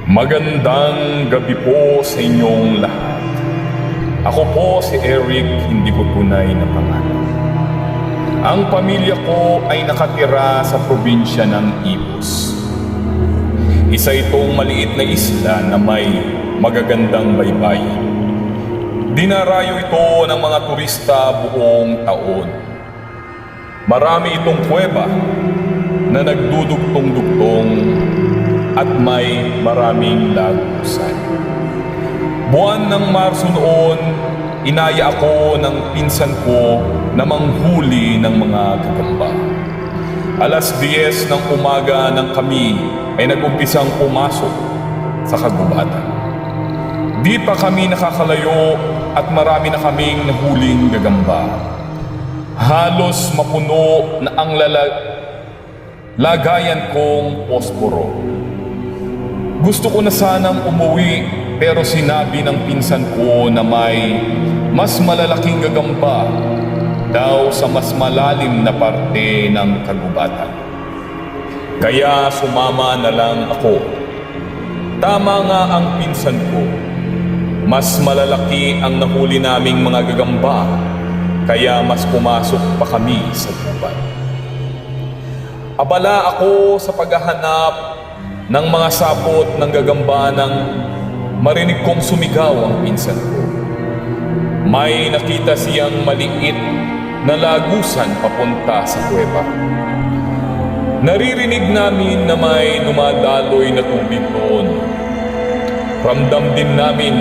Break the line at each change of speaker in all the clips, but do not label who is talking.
Magandang gabi po sa inyong lahat. Ako po si Eric, hindi ko tunay na pangalan. Ang pamilya ko ay nakatira sa probinsya ng Imus. Isa itong maliit na isla na may magagandang baybayin. Dinarayo ito ng mga turista buong taon. Marami itong kuweba na nagdudugtong-dugtong at may maraming lagusan. Buwan ng Marso noon, inaya ako ng pinsan ko na manghuli ng mga gagamba. Alas 10 ng umaga nang kami ay nag-umpisang pumasok sa kagubatan. Di pa kami nakakalayo at marami na kaming nahuling gagamba. Halos mapuno na ang lagayan kong posporo. Gusto ko na sanang umuwi pero sinabi ng pinsan ko na may mas malalaking gagamba daw sa mas malalim na parte ng kagubatan. Kaya sumama na lang ako. Tama nga ang pinsan ko. Mas malalaki ang nahuli naming mga gagamba kaya mas pumasok pa kami sa gubat. Abala ako sa paghahanap ng mga sapot ng gagamba nang marinig kong sumigaw ang pinsan ko. May nakita siyang maliit na lagusan papunta sa kuweba. Naririnig namin na may dumadaloy na tubig doon. Ramdam din namin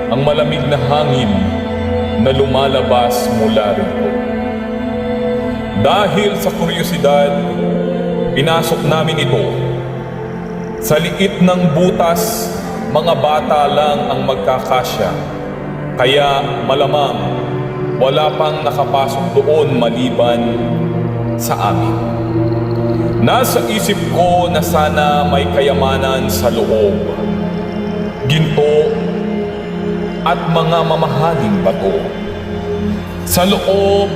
ang malamig na hangin na lumalabas mula rito. Dahil sa kuryosidad, pinasok namin ito. Sa liit ng butas, mga bata lang ang magkakasya. Kaya malamang wala pang nakapasok doon maliban sa amin. Nasa isip ko na sana may kayamanan sa loob. Ginto at mga mamahaling bato. Sa loob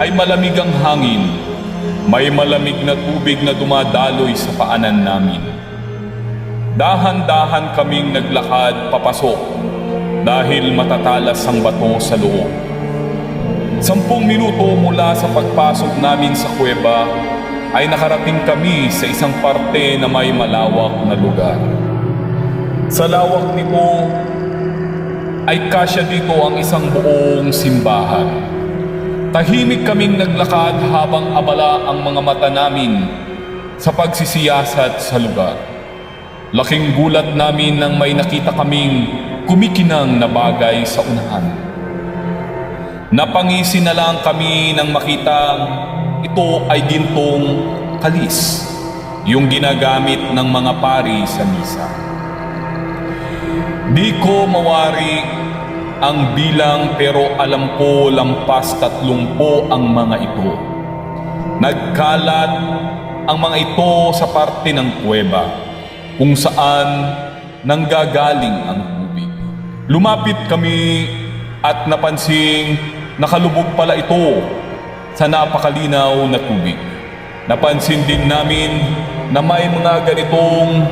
ay malamig ang hangin. May malamig na tubig na dumadaloy sa paanan namin. Dahan-dahan kaming naglakad papasok dahil matatalas ang bato sa loob. 10 minuto mula sa pagpasok namin sa kuweba ay nakarating kami sa isang parte na may malawak na lugar. Sa lawak nito ay kasya dito ang isang buong simbahan. Tahimik kaming naglakad habang abala ang mga mata namin sa pagsisiyasat sa lugar. Laking gulat namin nang may nakita kaming kumikinang na bagay sa unahan. Napangisi na lang kami nang makita ito ay gintong kalis, yung ginagamit ng mga pari sa misa. Di ko mawari ang bilang pero alam ko lampas 30 ang mga ito. Nagkalat ang mga ito sa parte ng kuweba kung saan nanggagaling ang tubig. Lumapit kami at napansing nakalubog pala ito sa napakalinaw na tubig. Napansin din namin na may mga ganitong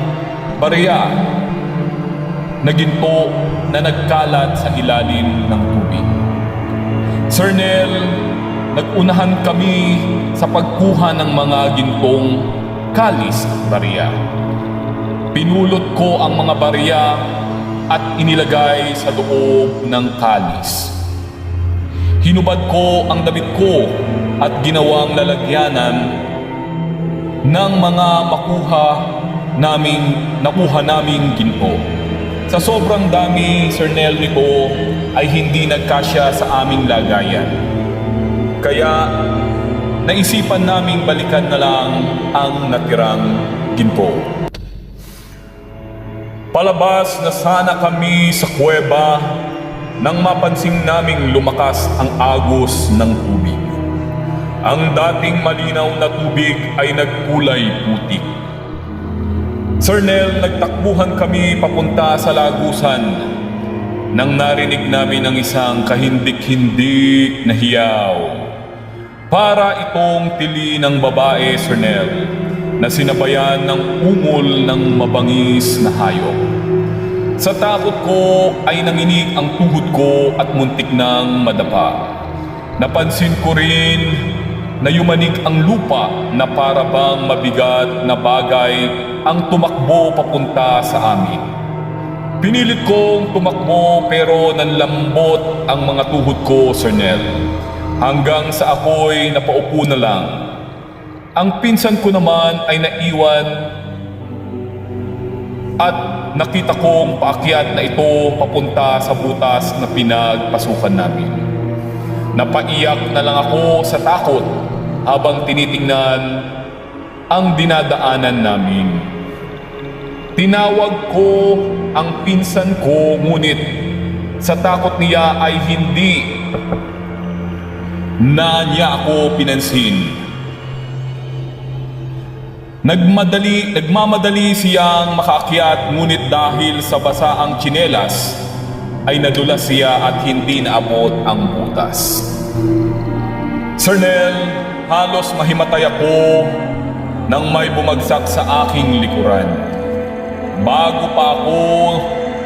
barya na ginto na nagkalat sa ilalim ng tubig. Sir Nel, nagunahan kami sa pagkuha ng mga gintong kalis at barya. Pinulot ko ang mga barya at inilagay sa loob ng kalis. Hinubad ko ang damit ko at ginawang lalagyanan ng mga nakuha naming ginto. Sa sobrang dami, Sir Nel, nito ay hindi nagkasya sa aming lagayan. Kaya naisipan naming balikan na lang ang natirang ginto. Palabas na sana kami sa kuweba nang mapansing naming lumakas ang agos ng tubig. Ang dating malinaw na tubig ay nagkulay putik. Sir Nel, nagtakbuhan kami papunta sa lagusan nang narinig namin ang isang kahindik-hindik na hiyaw. Para itong tili ng babae, Sir Nel, na sinabayan ng ungol ng mabangis na hayop. Sa takot ko ay nanginig ang tuhod ko at muntik nang madapa. Napansin ko rin na yumanig ang lupa na para bang mabigat na bagay ang tumakbo papunta sa amin. Pinilit kong tumakbo pero nanlambot ang mga tuhod ko, Sir Nel. Hanggang sa ako'y napaupo na lang. Ang pinsan ko naman ay naiwan at nakita kong paakyat na ito papunta sa butas na pinagpasukan namin. Napaiyak na lang ako sa takot habang tinitingnan ang dinadaanan namin. Tinawag ko ang pinsan ko ngunit sa takot niya ay hindi na niya ako pinansin. Nagmamadali siyang makaakyat ngunit dahil sa basaang tsinelas ay nadulas siya at hindi naabot ang butas. Sir Nel, halos mahimatay ako nang may bumagsak sa aking likuran. Bago pa ako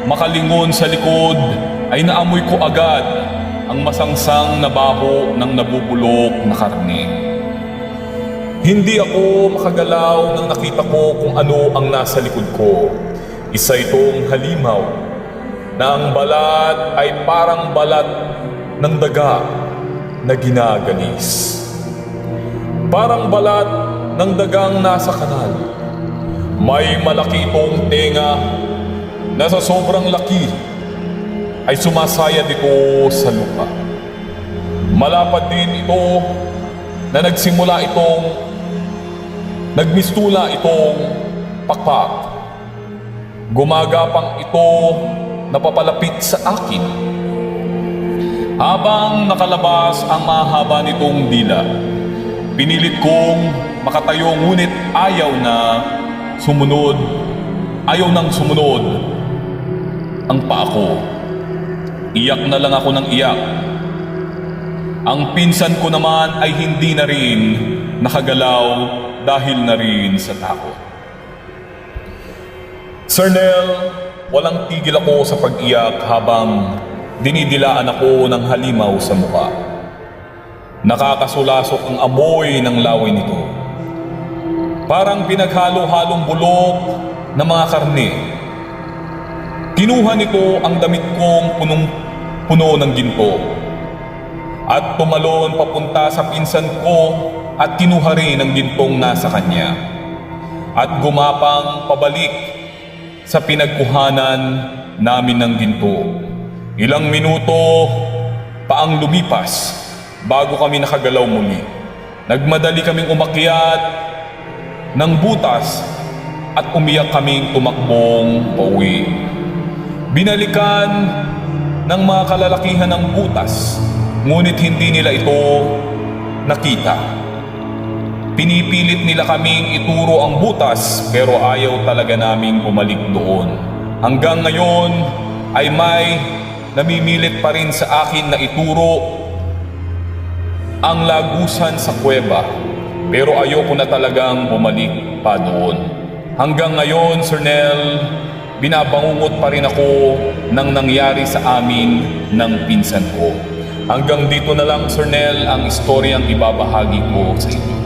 makalingon sa likod ay naamoy ko agad ang masangsang na baho ng nabubulok na karne. Hindi ako makagalaw nang nakita ko kung ano ang nasa likod ko. Isa itong halimaw na ang balat ay parang balat ng daga na ginagalis. Parang balat ng dagang nasa kanal. May malaki itong tenga na sa sobrang laki ay sumasayad ito sa lupa. Malapad din ito na nagmistula itong pakpak. Gumagapang ito na papalapit sa akin. Habang nakalabas ang mahaba nitong dila, pinilit kong makatayo ngunit ayaw nang sumunod ang paa ko. Iyak na lang ako ng iyak. Ang pinsan ko naman ay hindi na rin nakagalaw dahil na rin sa takot. Sir Nel, walang tigil ako sa pag-iyak habang dinidilaan ako ng halimaw sa mukha. Nakakasulasok ang amoy ng laway nito. Parang pinaghalo-halong bulok na mga karne. Kinuha nito ang damit kong punong-puno ng ginto at tumalon papunta sa pinsan ko at kinuha rin ang gintong nasa kanya at gumapang pabalik sa pinagkuhanan namin ng ginto. Ilang minuto pa ang lumipas bago kami nakagalaw muli. Nagmadali kaming umakyat ng butas at umiyak kaming tumakbong pauwi. Binalikan ng mga kalalakihan ng butas, ngunit hindi nila ito nakita. Pinipilit nila kaming ituro ang butas pero ayaw talaga naming bumalik doon. Hanggang ngayon ay may namimilit pa rin sa akin na ituro ang lagusan sa kuweba. Pero ayoko na talagang bumalik pa doon. Hanggang ngayon, Sir Nel, binabangungot pa rin ako ng nangyari sa amin ng pinsan ko. Hanggang dito na lang, Sir Nel, ang istoryang ibabahagi ko sa inyo.